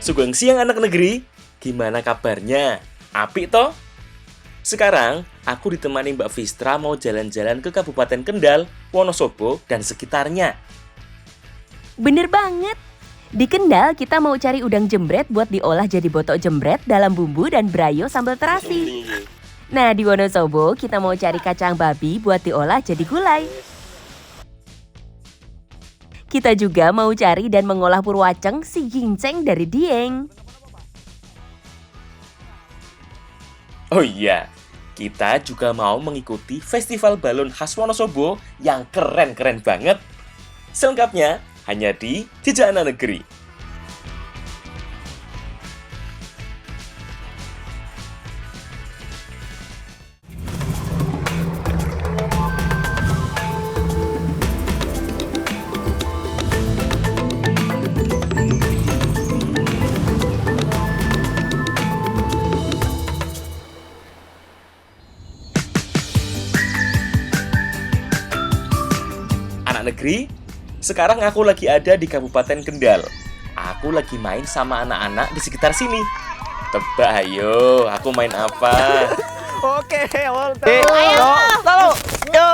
Sugeng siang anak negeri, gimana kabarnya? Apik toh? Sekarang, aku ditemani Mbak Vistra mau jalan-jalan ke Kabupaten Kendal, Wonosobo, dan sekitarnya. Bener banget! Di Kendal kita mau cari udang jembret buat diolah jadi botok jembret dalam bumbu dan brayo sambal terasi. Nah, di Wonosobo kita mau cari kacang babi buat diolah jadi gulai. Kita juga mau cari dan mengolah purwaceng si ginceng dari Dieng. Oh iya, kita juga mau mengikuti festival balon khas Wonosobo yang keren-keren banget. Selengkapnya hanya di Jejak Anak Negeri. Anak negeri, sekarang aku lagi ada di Kabupaten Kendal. Aku lagi main sama anak-anak di sekitar sini. Tebak ayo, aku main apa? Oke, ayo, yo.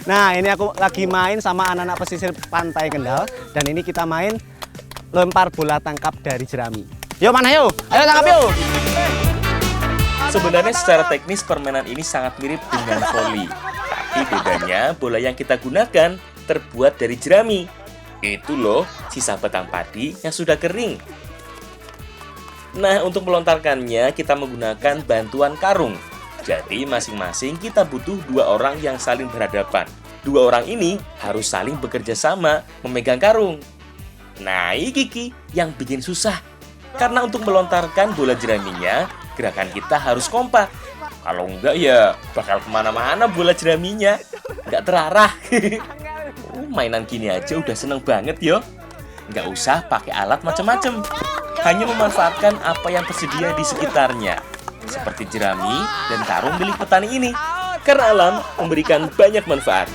Nah, ini aku lagi main sama anak-anak pesisir pantai Kendal. Dan ini kita main lempar bola tangkap dari jerami. Yo, mana yo? Ayo tangkap yo. Sebenarnya secara teknis permainan ini sangat mirip dengan voli. Tapi bedanya bola yang kita gunakan terbuat dari jerami. Itu loh, sisa batang padi yang sudah kering. Nah, untuk melontarkannya kita menggunakan bantuan karung. Jadi masing-masing kita butuh 2 orang yang saling berhadapan. 2 orang ini harus saling bekerja sama memegang karung. Nah, ini Kiki yang bikin susah. Karena untuk melontarkan bola jeraminya, gerakan kita harus kompak. Kalau enggak ya bakal kemana-mana bola jeraminya. Enggak terarah. Mainan gini aja udah seneng banget yo. Nggak usah pakai alat macam-macam. Hanya memanfaatkan apa yang tersedia di sekitarnya. Seperti jerami dan karung milik petani ini. Karena alam memberikan banyak manfaat.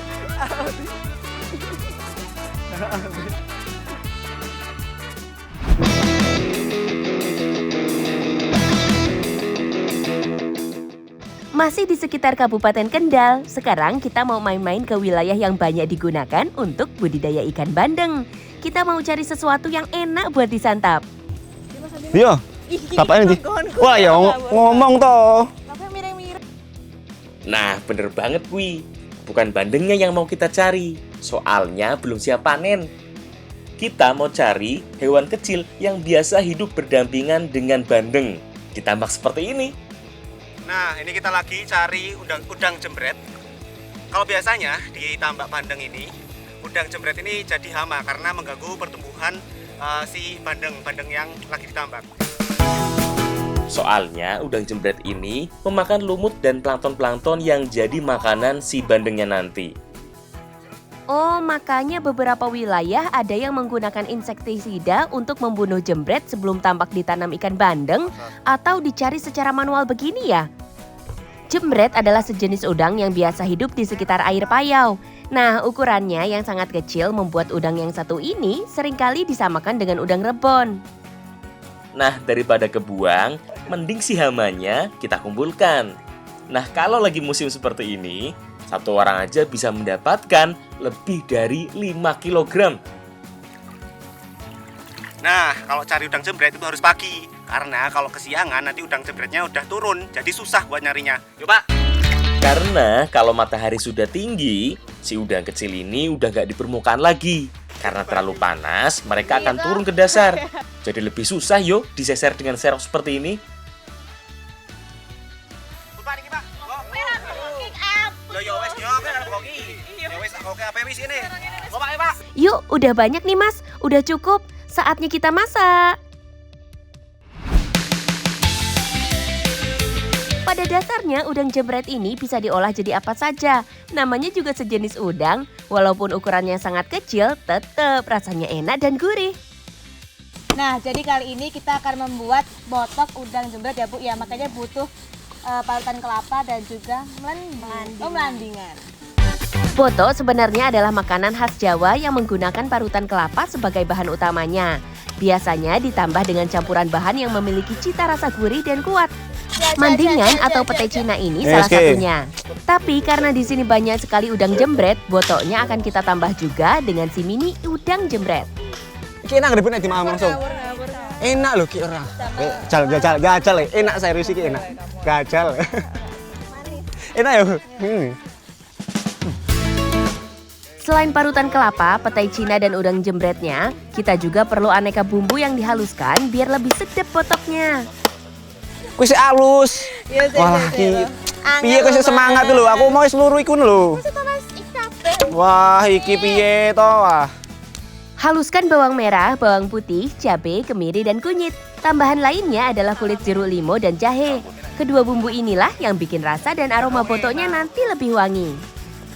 Masih di sekitar Kabupaten Kendal, sekarang kita mau main-main ke wilayah yang banyak digunakan untuk budidaya ikan bandeng. Kita mau cari sesuatu yang enak buat disantap. Iya. Bapak ini. Wah, ya ngomong toh. Nah, bener banget Wi. Bukan bandengnya yang mau kita cari. Soalnya belum siap panen. Kita mau cari hewan kecil yang biasa hidup berdampingan dengan bandeng. Ditambak seperti ini. Nah, ini kita lagi cari udang jembret. Kalau biasanya di tambak bandeng ini, udang jembret ini jadi hama karena mengganggu pertumbuhan si bandeng yang lagi ditambak. Soalnya udang jembret ini memakan lumut dan plankton-plankton yang jadi makanan si bandengnya nanti. Oh, makanya beberapa wilayah ada yang menggunakan insektisida untuk membunuh jembret sebelum tambak ditanam ikan bandeng atau dicari secara manual begini ya? Jembret adalah sejenis udang yang biasa hidup di sekitar air payau. Nah, ukurannya yang sangat kecil membuat udang yang satu ini seringkali disamakan dengan udang rebon. Nah, daripada kebuang, mending si hamanya kita kumpulkan. Nah, kalau lagi musim seperti ini, 1 orang aja bisa mendapatkan lebih dari 5 kg. Nah, kalau cari udang jembret itu harus pagi. Karena kalau kesiangan nanti udang jembretnya udah turun, jadi susah buat nyarinya. Yuk Pak. Karena kalau matahari sudah tinggi, si udang kecil ini udah nggak di permukaan lagi. Karena terlalu panas, mereka akan turun ke dasar. Jadi lebih susah yuk diseser dengan serok seperti ini. Pak, ini Pak. Yo wes yo koki. Yo wes koki apa wis ini? Pak. Yuk, udah banyak nih Mas, udah cukup. Saatnya kita masak. Pada dasarnya udang jembret ini bisa diolah jadi apa saja. Namanya juga sejenis udang, walaupun ukurannya sangat kecil, tetap rasanya enak dan gurih. Nah, jadi kali ini kita akan membuat botok udang jembret ya Bu. Ya, makanya butuh parutan kelapa dan juga melandingan. Boto sebenarnya adalah makanan khas Jawa yang menggunakan parutan kelapa sebagai bahan utamanya. Biasanya ditambah dengan campuran bahan yang memiliki cita rasa gurih dan kuat. Mandingan atau pete Cina ini salah satunya. Tapi karena di sini banyak sekali udang jembret, botoknya akan kita tambah juga dengan si mini udang jembret. Iki enak dipun di mamang langsung. Enak loh ki ora. Gajal. Enak serius iki enak. Gajal. Enak ya. Selain parutan kelapa, petai Cina dan udang jembretnya, kita juga perlu aneka bumbu yang dihaluskan biar lebih sedap botoknya. Kuwi sik alus. Wah, ki. Piye kok sik semangat lho. Aku mau seluruh iku lho. Wah, iki piye to? Wah. Haluskan bawang merah, bawang putih, cabai, kemiri, dan kunyit. Tambahan lainnya adalah kulit jeruk limau dan jahe. Kedua bumbu inilah yang bikin rasa dan aroma botoknya nanti lebih wangi.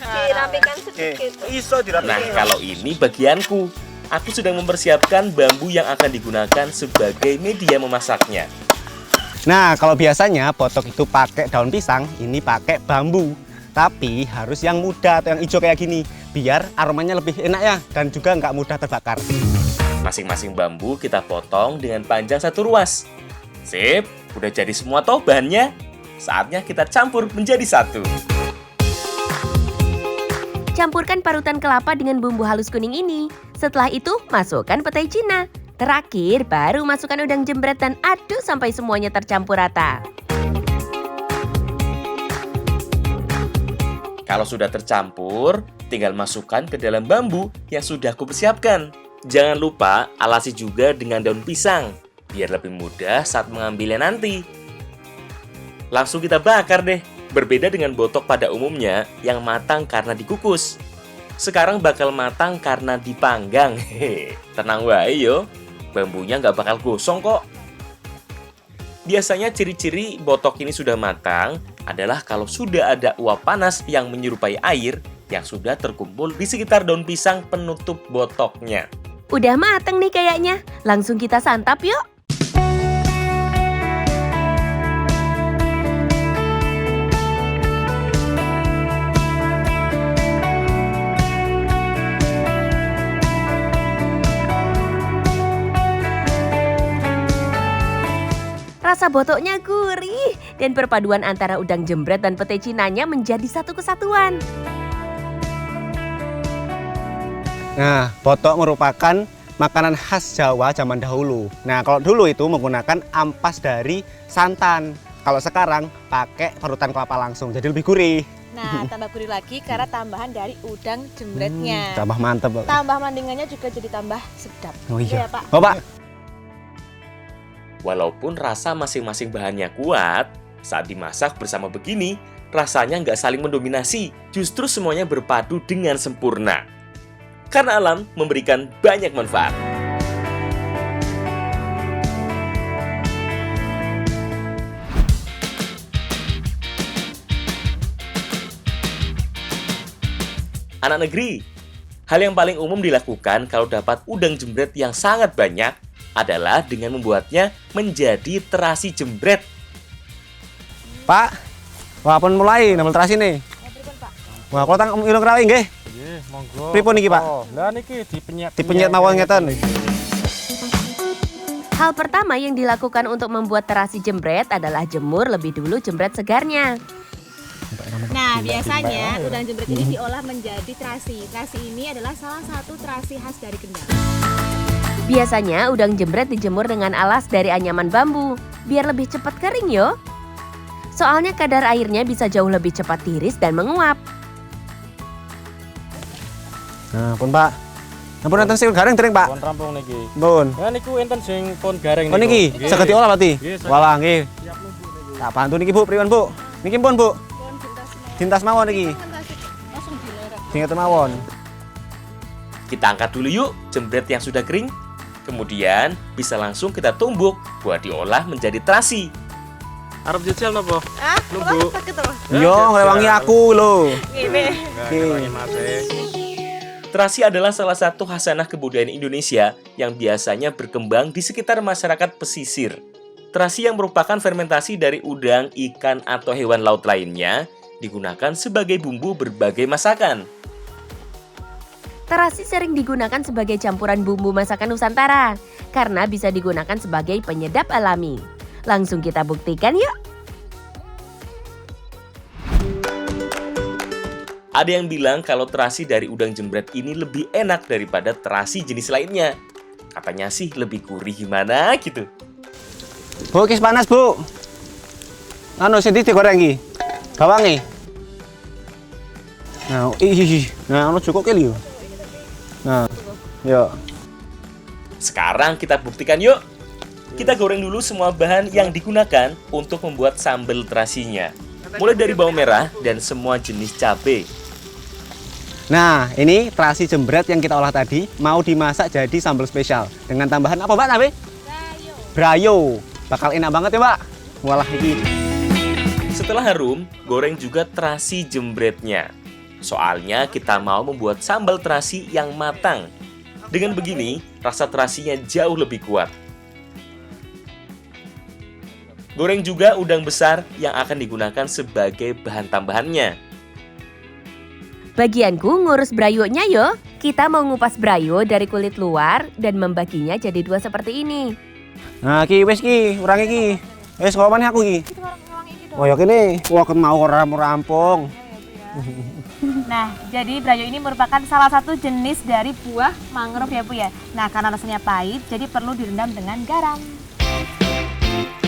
Dirapikan sedikit. Nah, kalau ini bagianku. Aku sedang mempersiapkan bambu yang akan digunakan sebagai media memasaknya. Nah, kalau biasanya botok itu pakai daun pisang, ini pakai bambu. Tapi harus yang muda atau yang hijau kayak gini, biar aromanya lebih enak ya dan juga nggak mudah terbakar. Masing-masing bambu kita potong dengan panjang 1 ruas. Sip, udah jadi semua toh bahannya. Saatnya kita campur menjadi satu. Campurkan parutan kelapa dengan bumbu halus kuning ini. Setelah itu, masukkan petai Cina. Terakhir, baru masukkan udang jembret dan aduk sampai semuanya tercampur rata. Kalau sudah tercampur, tinggal masukkan ke dalam bambu yang sudah aku persiapkan. Jangan lupa alasi juga dengan daun pisang, biar lebih mudah saat mengambilnya nanti. Langsung kita bakar deh. Berbeda dengan botok pada umumnya yang matang karena dikukus. Sekarang bakal matang karena dipanggang. Hehe, tenang wae yo, bambunya nggak bakal gosong kok. Biasanya ciri-ciri botok ini sudah matang adalah kalau sudah ada uap panas yang menyerupai air yang sudah terkumpul di sekitar daun pisang penutup botoknya. Udah mateng nih kayaknya. Langsung kita santap yuk. Rasa botoknya gurih dan perpaduan antara udang jembret dan pete Cinanya menjadi satu kesatuan. Nah, botok merupakan makanan khas Jawa zaman dahulu. Nah, kalau dulu itu menggunakan ampas dari santan. Kalau sekarang pakai parutan kelapa langsung, jadi lebih gurih. Nah, tambah gurih lagi karena tambahan dari udang jembretnya. Tambah mantep. Tambah mandingannya juga jadi tambah sedap. Oh iya, Pak. Oh, Pak. Walaupun rasa masing-masing bahannya kuat, saat dimasak bersama begini, rasanya nggak saling mendominasi. Justru semuanya berpadu dengan sempurna. Karena alam memberikan banyak manfaat. Anak negeri, hal yang paling umum dilakukan kalau dapat udang jembret yang sangat banyak adalah dengan membuatnya menjadi terasi jembret. Pak, wah pun mulai nambel terasi nih. Wah, kalau tang ilung rawi nggih. Nggih, monggo. Pripun niki, Pak? Lah niki dipenyet. Dipenyet mawon ngeten. Hal pertama yang dilakukan untuk membuat terasi jembret adalah jemur lebih dulu jembret segarnya. Nah, biasanya udang jembret ini diolah menjadi terasi. Terasi ini adalah salah satu terasi khas dari Kendal. Biasanya udang jembret dijemur dengan alas dari anyaman bambu, biar lebih cepat kering yo. Soalnya kadar airnya bisa jauh lebih cepat tiris dan menguap. Nah, pun Pak. Ampun enten sing garing tering, Pak. Pun rampung niki. Pun. Ya niku enten sing pun garing Oh niki, Nggih. saged diolah berarti. Nggih, saged. Walah nggih. Siap nunggu niki. Tak bantu niki, Bu. Pripun, Bu? Niki pun, Bu. Dintas mawon niki. Langsung dilerek. Dinget mawon. Kita angkat dulu yuk jembret yang sudah kering. Kemudian bisa langsung kita tumbuk buat diolah menjadi terasi. Arep jajal napa? Ah, Nunggu. sakit apa? Yo, ngrewangi aku lho. Ini. Ngewangi mate. Terasi adalah salah satu khasanah kebudayaan Indonesia yang biasanya berkembang di sekitar masyarakat pesisir. Terasi yang merupakan fermentasi dari udang, ikan, atau hewan laut lainnya digunakan sebagai bumbu berbagai masakan. Terasi sering digunakan sebagai campuran bumbu masakan Nusantara. karena bisa digunakan sebagai penyedap alami. Langsung kita buktikan yuk. Ada yang bilang kalau terasi dari udang jembret ini lebih enak daripada terasi jenis lainnya. Katanya sih lebih gurih gimana gitu. Bu, kis panas, Bu. Anu sini digoreng iki. Bawang nih. Nah, anu cukup kali yo. Nah, yuk. Sekarang kita buktikan yuk. Kita goreng dulu semua bahan yang digunakan untuk membuat sambal terasinya. Mulai dari bawang merah dan semua jenis cabai. Nah, ini terasi jembret yang kita olah tadi mau dimasak jadi sambal spesial dengan tambahan apa, Mbak? Nabe? Brayo. Bakal enak banget ya, Mbak. Walah ini. Setelah harum, goreng juga terasi jembretnya. Soalnya kita mau membuat sambal terasi yang matang. Dengan begini, rasa terasinya jauh lebih kuat. Goreng juga udang besar yang akan digunakan sebagai bahan tambahannya. Bagianku ngurus brayonya yo. Kita mau ngupas brayo dari kulit luar dan membaginya jadi 2 seperti ini. Nah, ki wis ki, urang iki. Wis ngomongnya aku ki. Oh, ya kene, wah mau rampung. Nah, jadi brayo ini merupakan salah satu jenis dari buah mangrove ya Bu ya. Nah, karena rasanya pahit, jadi perlu direndam dengan garam.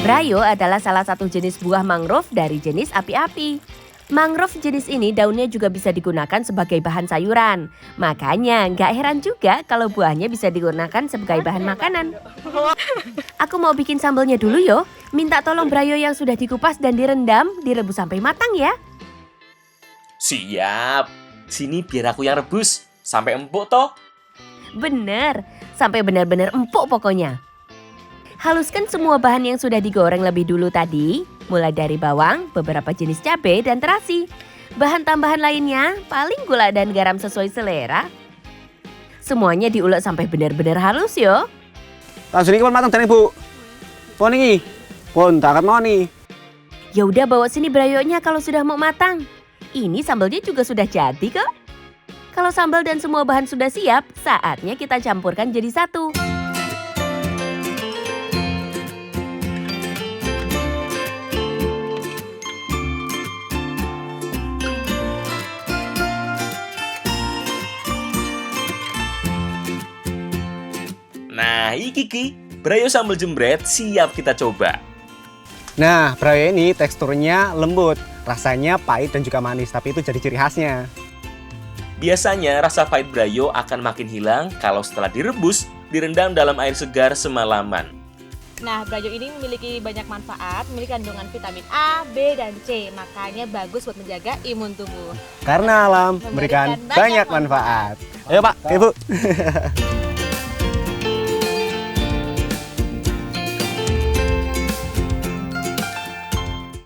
Brayo adalah salah satu jenis buah mangrove dari jenis api-api. Mangrove jenis ini daunnya juga bisa digunakan sebagai bahan sayuran. Makanya nggak heran juga kalau buahnya bisa digunakan sebagai bahan makanan. Aku mau bikin sambalnya dulu yo. Minta tolong brayo yang sudah dikupas dan direndam, direbus sampai matang ya. Siap. Sini biar aku yang rebus. Sampai empuk toh. Bener, sampai benar-benar empuk pokoknya. Haluskan semua bahan yang sudah digoreng lebih dulu tadi, mulai dari bawang, beberapa jenis cabai, dan terasi. Bahan tambahan lainnya paling gula dan garam sesuai selera. Semuanya diulek sampai benar-benar halus yo. Langsung iki pun matang jane, Bu. Pon iki. Pon tak mau nih. Ya udah bawa sini brayonya kalau sudah mau matang. Ini sambalnya juga sudah jadi kok. Kalau sambal dan semua bahan sudah siap, saatnya kita campurkan jadi satu. Nah, iki ki, brayo sambal jembret siap kita coba. Nah, brayo ini teksturnya lembut, rasanya pahit dan juga manis, tapi itu jadi ciri khasnya. Biasanya rasa pahit brayo akan makin hilang kalau setelah direbus, direndam dalam air segar semalaman. Nah, brayo ini memiliki banyak manfaat, memiliki kandungan vitamin A, B, dan C. Makanya bagus buat menjaga imun tubuh. Karena alam memberikan banyak manfaat. Ayo Pak, Ibu.